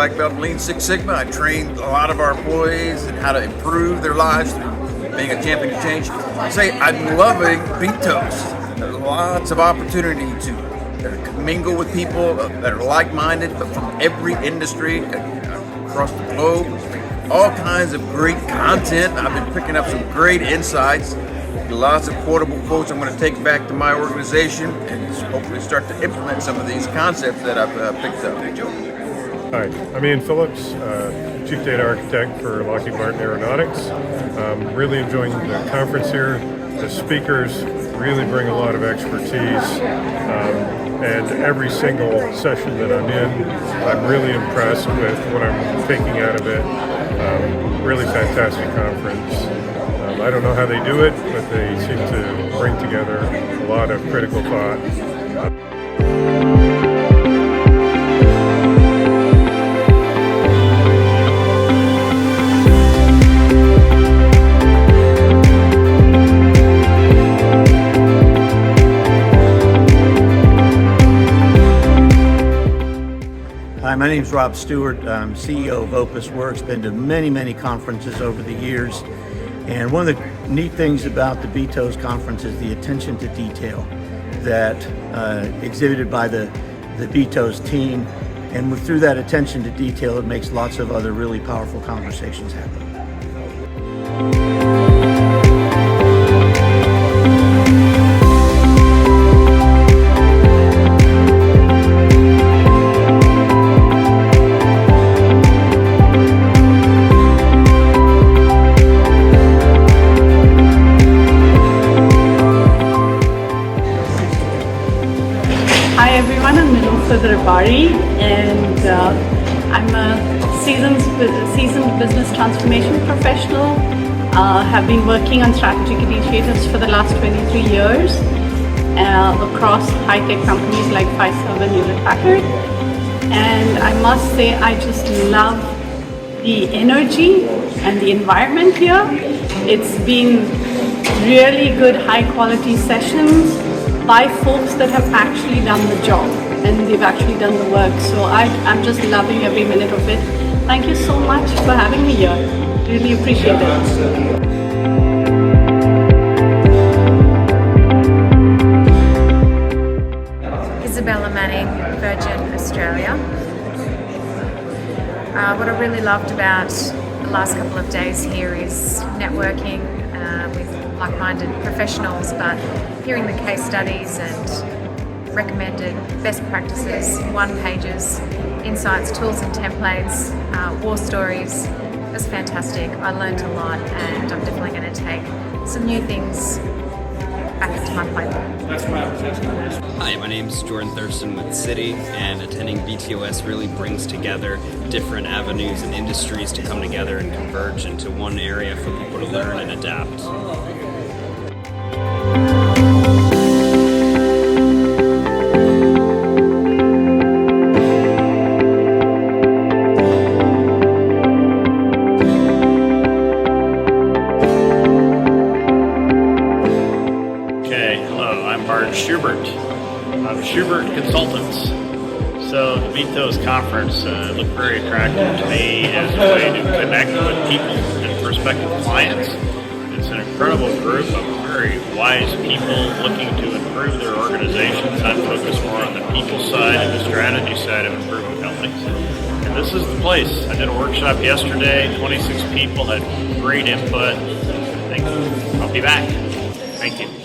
black belt in Lean Six Sigma. I trained a lot of our employees in how to improve their lives through being a champion of change. I say I'm loving BTOES. There's lots of opportunity to mingle with people that are like-minded, but from every industry across the globe. All kinds of great content. I've been picking up some great insights. Lots of quotable quotes I'm going to take back to my organization and hopefully start to implement some of these concepts that I've picked up. Hi, I'm Ian Phillips, Chief Data Architect for Lockheed Martin Aeronautics. Really enjoying the conference here. The speakers really bring a lot of expertise, and every single session that I'm in, I'm really impressed with what I'm taking out of it. Really fantastic conference. I don't know how they do it, but they seem to bring together a lot of critical thought. Hi, my name is Rob Stewart. I'm CEO of Opus Works. Been to many conferences over the years. And one of the neat things about the BTOES conference is the attention to detail that exhibited by the BTOES team. And through that attention to detail, it makes lots of other really powerful conversations happen. Hi everyone, I'm Nilofer Daribari, and I'm a seasoned business transformation professional. Have been working on strategic initiatives for the last 23 years across high-tech companies like Pfizer and Hewlett-Packard. And I must say, I just love the energy and the environment here. It's been really good, high-quality sessions by folks that have actually done the job and they've actually done the work. So I'm just loving every minute of it. Thank you so much for having me here. Really appreciate it. Isabella Manning, Virgin Australia. What I really loved about the last couple of days here is networking with like-minded professionals, but hearing the case studies and recommended best practices, one-pagers, insights, tools and templates, war stories. It was fantastic. I learned a lot, and I'm definitely going to take some new things back into my playbook. Hi, my name is Jordan Thurston with Citi, and attending BTOES really brings together different avenues and industries to come together and converge into one area for people to learn and adapt. Schubert of Schubert Consultants. So the BTOES conference looked very attractive to me as a way to connect with people and prospective clients. It's an incredible group of very wise people looking to improve their organizations. I'm focused more on the people side and the strategy side of improving companies. And this is the place. I did a workshop yesterday, 26 people had great input. I think I'll be back. Thank you.